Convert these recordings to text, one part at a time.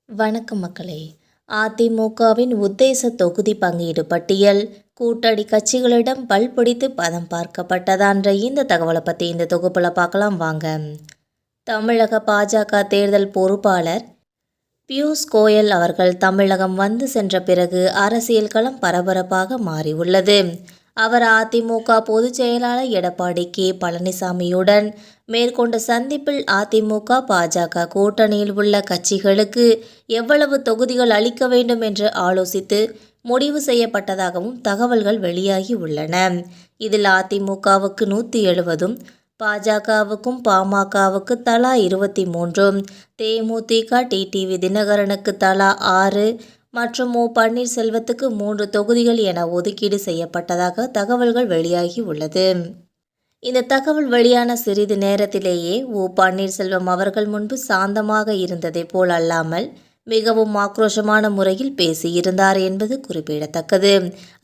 வணக்கம் மக்களே. அதிமுகவின் உத்தேச தொகுதி பங்கீடு பட்டியல் கூட்டணி கட்சிகளிடம் பல்பிடித்து பதம் பார்க்கப்பட்டதான்ற இந்த தகவலை பற்றி இந்த தொகுப்பில் பார்க்கலாம் வாங்க. தமிழக பாஜக தேர்தல் பொறுப்பாளர் பியூஷ் கோயல் அவர்கள் தமிழகம் வந்து சென்ற பிறகு அரசியல் களம் பரபரப்பாக மாறியுள்ளது. அவர் அதிமுக பொதுச் செயலாளர் எடப்பாடி கே பழனிசாமியுடன் மேற்கொண்ட சந்திப்பில் அதிமுக பாஜக கூட்டணியில் உள்ள கட்சிகளுக்கு எவ்வளவு தொகுதிகள் அளிக்க வேண்டும் என்று ஆலோசித்து முடிவு செய்யப்பட்டதாகவும் தகவல்கள் வெளியாகி உள்ளன. இதில் அதிமுகவுக்கு 170, பாஜகவுக்கும் பாமகவுக்கு தலா 23, தேமுதிக டிடிவி தினகரனுக்கு தலா 6 மற்றும் ஓ பன்னீர்செல்வத்துக்கு 3 தொகுதிகள் என ஒதுக்கீடு செய்யப்பட்டதாக தகவல்கள் வெளியாகி உள்ளது. இந்த தகவல் வெளியான சிறிது நேரத்திலேயே ஓ பன்னீர்செல்வம் அவர்கள் முன்பு சாந்தமாக இருந்ததை போல் அல்லாமல் மிகவும் ஆக்ரோஷமான முறையில் பேசியிருந்தார் என்பது குறிப்பிடத்தக்கது.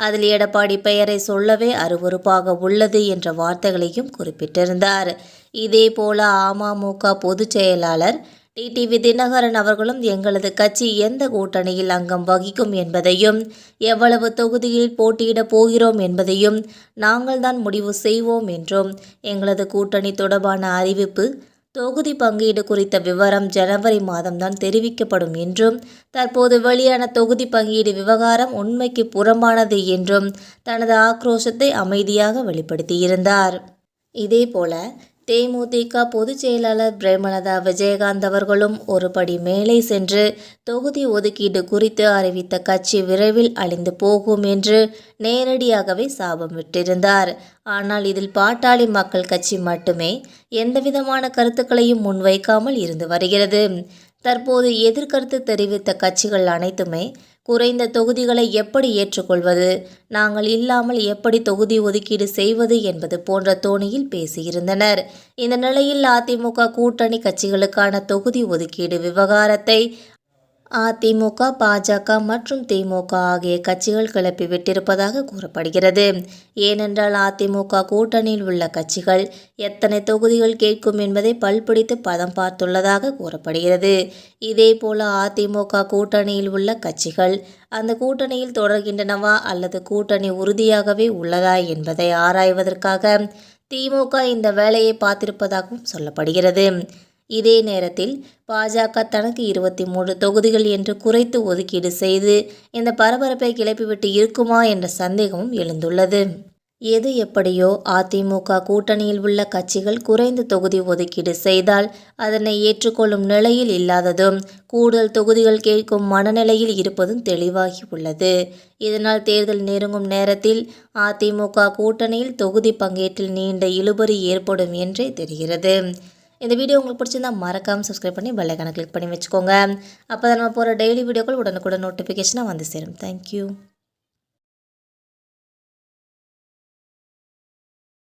அதில் எடப்பாடி பெயரை சொல்லவே அருவருப்பாக உள்ளது என்ற வார்த்தைகளையும் குறிப்பிட்டிருந்தார். இதே போல அமமுக பொதுச் செயலாளர் டிடிவி தினகரன் அவர்களும் எங்களது கட்சி எந்த கூட்டணியில் அங்கம் வகிக்கும் என்பதையும் எவ்வளவு தொகுதிகளில் போட்டியிடப் போகிறோம் என்பதையும் நாங்கள் தான் முடிவு செய்வோம் என்றும் எங்களது கூட்டணி தொடர்பான அறிவிப்பு தொகுதி பங்கீடு குறித்த விவரம் ஜனவரி மாதம்தான் தெரிவிக்கப்படும் என்றும் தற்போது வெளியான தொகுதி பங்கீடு விவகாரம் உண்மைக்கு புறம்பானது என்றும் தனது ஆக்ரோஷத்தை அமைதியாக வெளிப்படுத்தியிருந்தார். இதேபோல தேமுதிக பொதுச் செயலாளர் பிரேமலதா விஜயகாந்த் அவர்களும் ஒருபடி மேலே சென்று தொகுதி ஒதுக்கீடு குறித்து அறிவித்த கட்சி விரைவில் அழிந்து போகும் என்று நேரடியாகவே சாபம் விட்டிருந்தார். ஆனால் இதில் பாட்டாளி மக்கள் கட்சி மட்டுமே எந்தவிதமான கருத்துக்களையும் முன்வைக்காமல் இருந்து வருகிறது. தற்போது எதிர்கருத்து தெரிவித்த கட்சிகள் அனைத்துமே குறைந்த தொகுதிகளை எப்படி ஏற்றுக்கொள்வது, நாங்கள் இல்லாமல் எப்படி தொகுதி ஒதுக்கீடு செய்வது என்பது போன்ற தோணியில் பேசியிருந்தனர். இந்த நிலையில் அதிமுக கூட்டணி கட்சிகளுக்கான தொகுதி ஒதுக்கீடு விவகாரத்தை அதிமுக, பாஜக மற்றும் திமுக ஆகிய கட்சிகள் கிளப்பி விட்டிருப்பதாக கூறப்படுகிறது. ஏனென்றால் அதிமுக கூட்டணியில் உள்ள கட்சிகள் எத்தனை தொகுதிகள் கேட்கும் என்பதை பல்பிடித்து பதம் பார்த்துள்ளதாக கூறப்படுகிறது. இதேபோல அதிமுக கூட்டணியில் உள்ள கட்சிகள் அந்த கூட்டணியில் தொடர்கின்றனவா அல்லது கூட்டணி உறுதியாகவே உள்ளதா என்பதை ஆராய்வதற்காக திமுக இந்த வேலையை பார்த்திருப்பதாகவும் சொல்லப்படுகிறது. இதே நேரத்தில் பாஜக தனக்கு 23 தொகுதிகள் என்று குறைத்து ஒதுக்கீடு செய்து இந்த பரபரப்பை கிளப்பிவிட்டு இருக்குமா என்ற சந்தேகமும் எழுந்துள்ளது. எது எப்படியோ அதிமுக கூட்டணியில் உள்ள கட்சிகள் குறைந்த தொகுதி ஒதுக்கீடு செய்தால் அதனை ஏற்றுக்கொள்ளும் நிலையில் இல்லாததும் கூடுதல் தொகுதிகள் கேட்கும் மனநிலையில் இருப்பதும் தெளிவாகி உள்ளது. இதனால் தேர்தல் நெருங்கும் நேரத்தில் அதிமுக கூட்டணியில் தொகுதி பங்கீட்டில் நீண்ட இழுபறி ஏற்படும் என்றே தெரிகிறது. இந்த வீடியோ உங்களுக்கு பிடிச்சிருந்தா மறக்காமல் சப்ஸ்கிரைப் பண்ணி பெல் ஐகானை கிளிக் பண்ணி வச்சுக்கோங்க. அப்போ தான் நம்ம போகிற டெய்லி வீடியோக்கள் உடனுக்குடன் நோட்டிஃபிகேஷனாக வந்து சேரும். தேங்க்யூ.